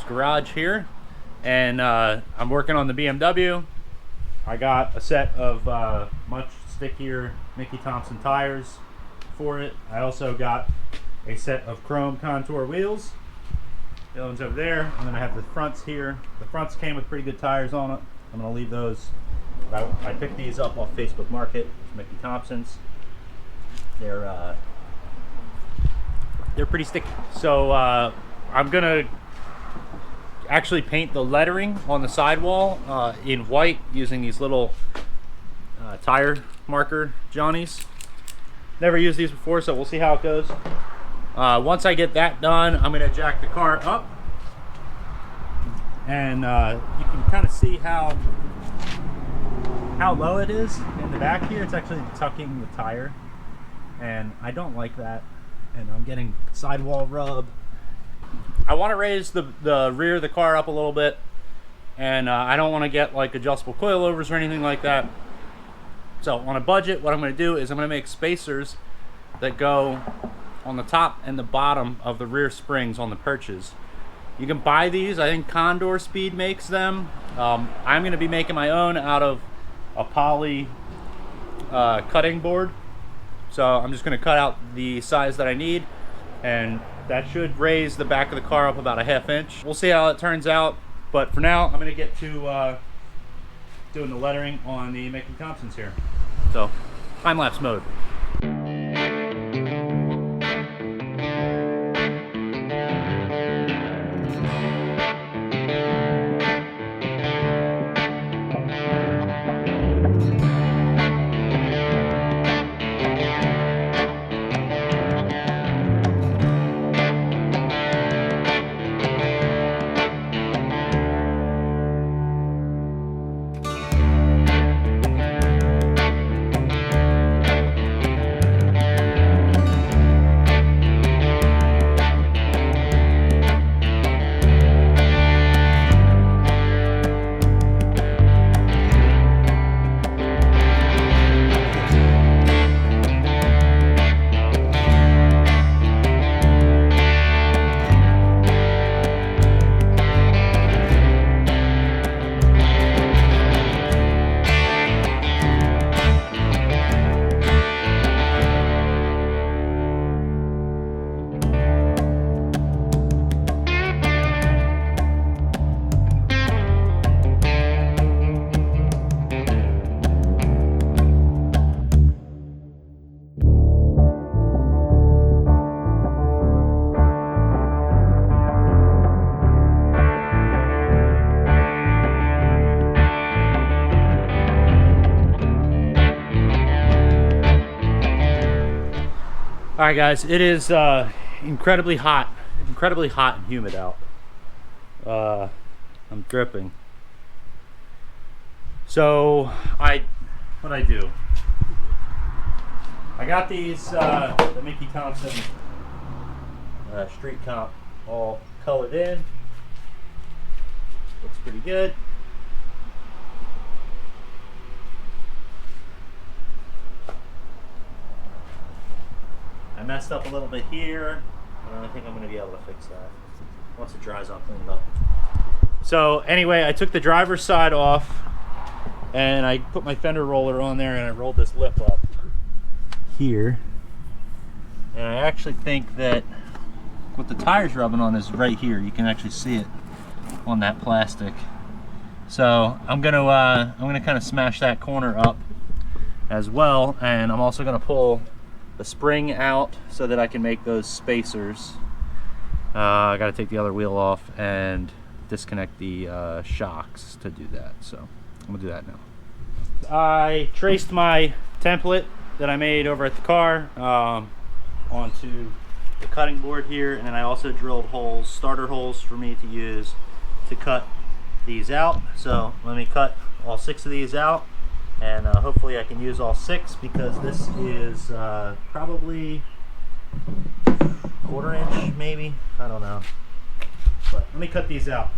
garage here, and I'm working on the BMW. I got a set of much stickier Mickey Thompson tires for it. I also got a set of chrome contour wheels. The other one's over there, and then I have the fronts here. The fronts came with pretty good tires on it. I'm gonna leave those. I picked these up off Facebook Market, Mickey Thompson's. They're pretty sticky. So I'm gonna actually paint the lettering on the sidewall in white using these little tire marker Johnnies. Never used these before, so we'll see how it goes. Once I get that done, I'm gonna jack the car up, and you can kind of see how low it is in the back here. It's actually tucking the tire, and I don't like that, and I'm getting sidewall rub. I want to raise the rear of the car up a little bit, and I don't want to get like adjustable coilovers or anything like that. So on a budget, what I'm going to do is I'm going to make spacers that go on the top and the bottom of the rear springs on the perches. You can buy these. I think Condor Speed makes them. I'm going to be making my own out of a poly cutting board. So I'm just going to cut out the size that I need, and that should raise the back of the car up about a ½ inch. We'll see how it turns out, but for now I'm going to get to doing the lettering on the Mickey Thompsons here. So time-lapse mode. All right, guys, it is incredibly hot and humid out. I'm dripping. So what I do? I got these the Mickey Thompson Street Comp all colored in. Looks pretty good. I messed up a little bit here, but I think I'm going to be able to fix that once it dries, I'll clean it up. So anyway, I took the driver's side off, and I put my fender roller on there, and I rolled this lip up here. And I actually think that what the tire's rubbing on is right here. You can actually see it on that plastic. So I'm gonna kind of smash that corner up as well, and I'm also gonna pull the spring out so that I can make those spacers. I got to take the other wheel off and disconnect the shocks to do that. So I'm gonna do that now. I traced my template that I made over at the car onto the cutting board here, and then I also drilled holes, starter holes for me to use to cut these out. So let me cut all 6 of these out, and hopefully I can use all 6, because this is probably 1/4 inch maybe, I don't know, but let me cut these out.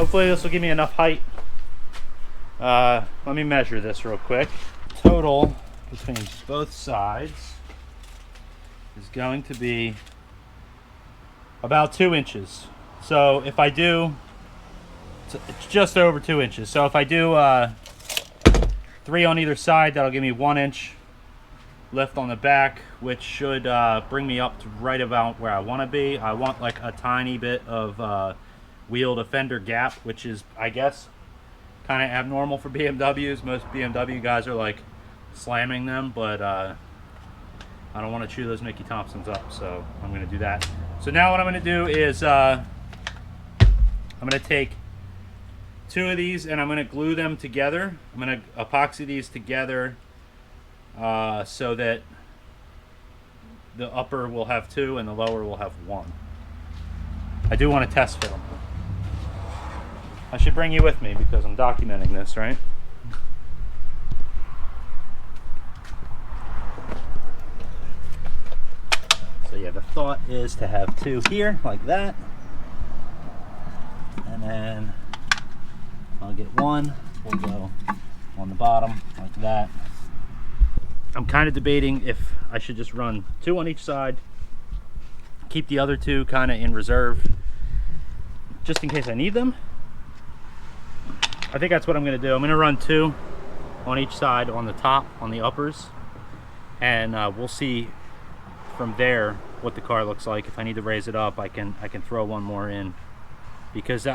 Hopefully this will give me enough height. Let me measure this real quick. Total between both sides is going to be about 2 inches. So if I do, it's just over 2 inches. So if I do 3 on either side, that'll give me 1 inch lift on the back, which should bring me up to right about where I want to be. I want like a tiny bit of wheel to fender gap, which is, I guess, kind of abnormal for BMWs. Most BMW guys are like slamming them, but I don't want to chew those Mickey Thompsons up, so I'm going to do that. So now what I'm going to do is I'm going to take 2 of these and I'm going to glue them together. I'm going to epoxy these together so that the upper will have 2 and the lower will have 1. I do want to test fit them. I should bring you with me because I'm documenting this, right? So yeah, the thought is to have 2 here, like that. And then I'll get 1, we'll go on the bottom, like that. I'm kind of debating if I should just run 2 on each side, keep the other 2 kind of in reserve, just in case I need them. I think that's what I'm going to do. I'm going to run 2 on each side on the top, on the uppers, and we'll see from there what the car looks like. If I need to raise it up, I can throw 1 more in, because it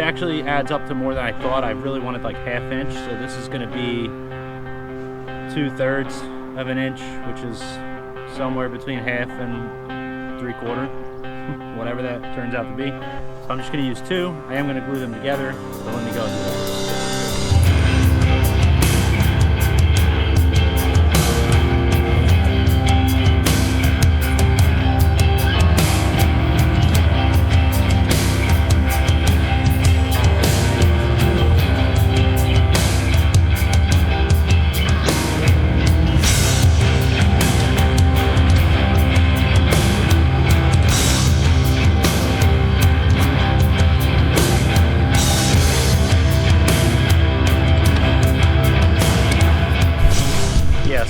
actually adds up to more than I thought. I really wanted like 1/2 inch, so this is going to be 2/3 of an inch, which is somewhere between 1/2 and 3/4, whatever that turns out to be. So I'm just going to use 2. I am going to glue them together, so let me go and do that.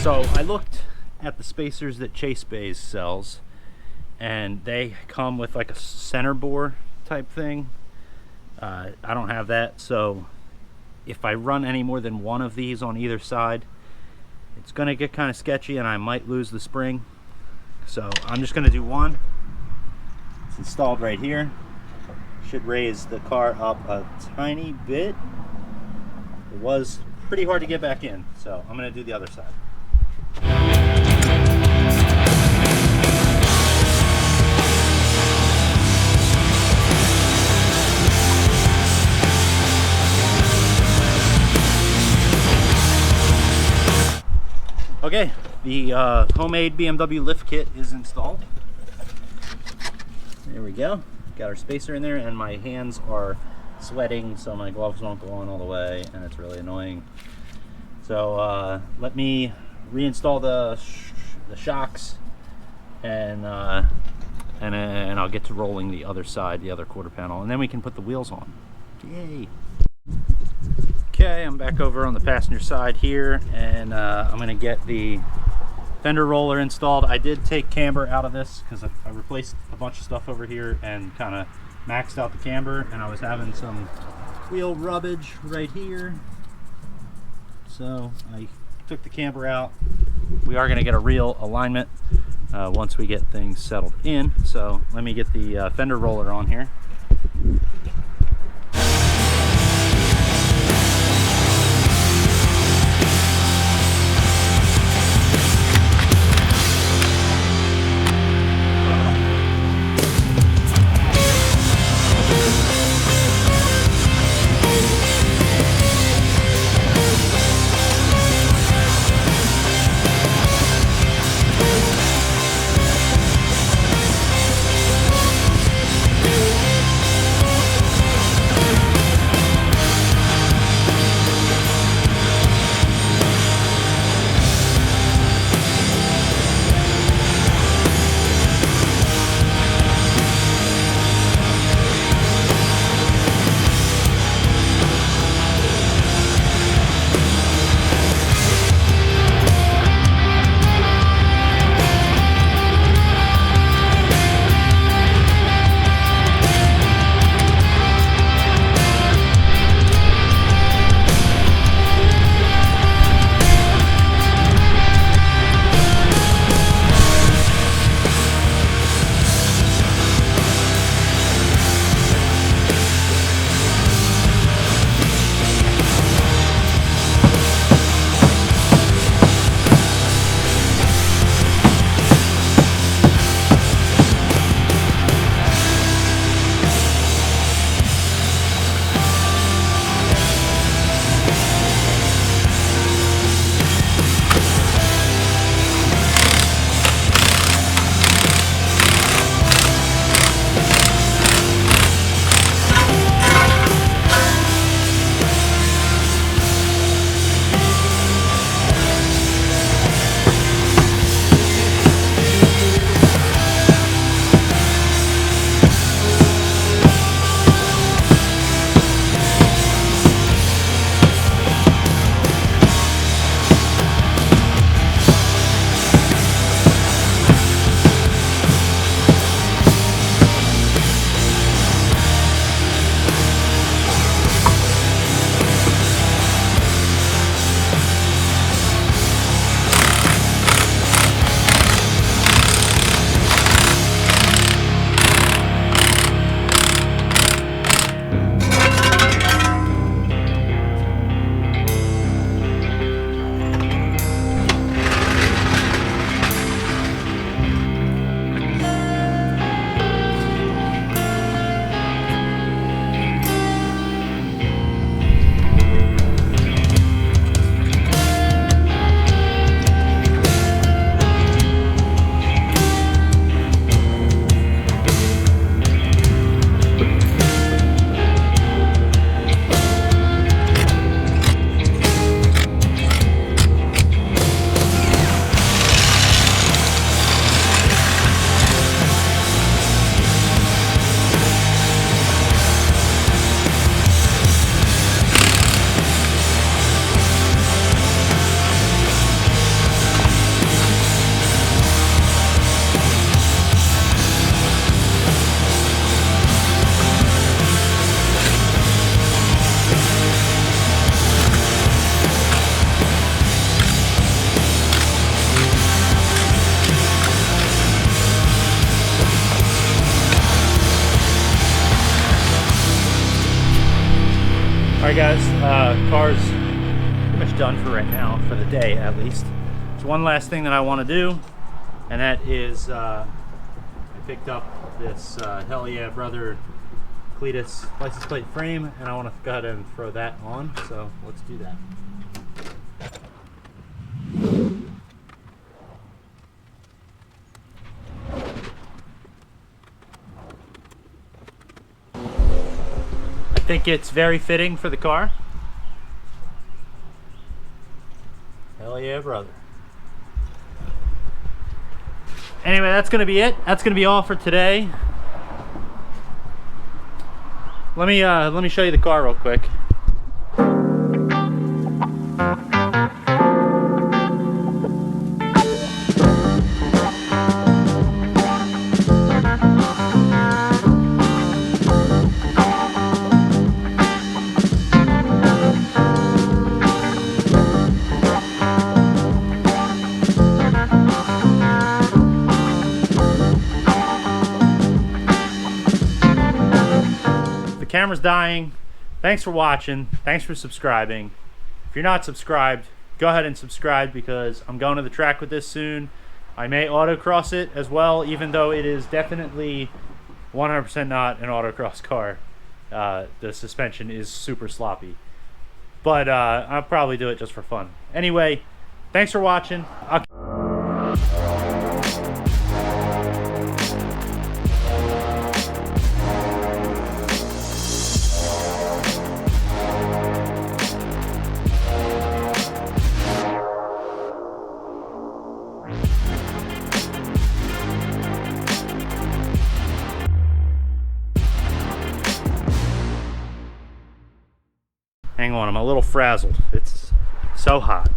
So I looked at the spacers that Chase Bays sells, and they come with like a center bore type thing. I don't have that, so if I run any more than 1 of these on either side, it's gonna get kind of sketchy and I might lose the spring. So I'm just gonna do 1. It's installed right here. Should raise the car up a tiny bit. It was pretty hard to get back in, so I'm gonna do the other side. Okay, the homemade BMW lift kit is installed. There we go. Got our spacer in there, and my hands are sweating, so my gloves won't go on all the way, and it's really annoying. So let me reinstall the shocks, and I'll get to rolling the other side, the other quarter panel, and then we can put the wheels on. Yay! Okay, I'm back over on the passenger side here, and I'm going to get the fender roller installed. I did take camber out of this because I replaced a bunch of stuff over here and kind of maxed out the camber, and I was having some wheel rubbage right here, so I took the camber out. We are going to get a real alignment once we get things settled in, so let me get the fender roller on here. Alright guys, car's pretty much done for right now, for the day at least. There's one last thing that I want to do, and that is I picked up this Hell Yeah Brother Cletus license plate frame, and I want to go ahead and throw that on, so let's do that. I think it's very fitting for the car. Hell yeah, brother. Anyway, that's gonna be it. That's gonna be all for today. Let me show you the car real quick. Camera's dying. Thanks for watching. Thanks for subscribing. If you're not subscribed, go ahead and subscribe, because I'm going to the track with this soon. I may autocross it as well, even though it is definitely 100% not an autocross car. The suspension is super sloppy, but I'll probably do it just for fun. Anyway, thanks for watching. Hang on, I'm a little frazzled. It's so hot.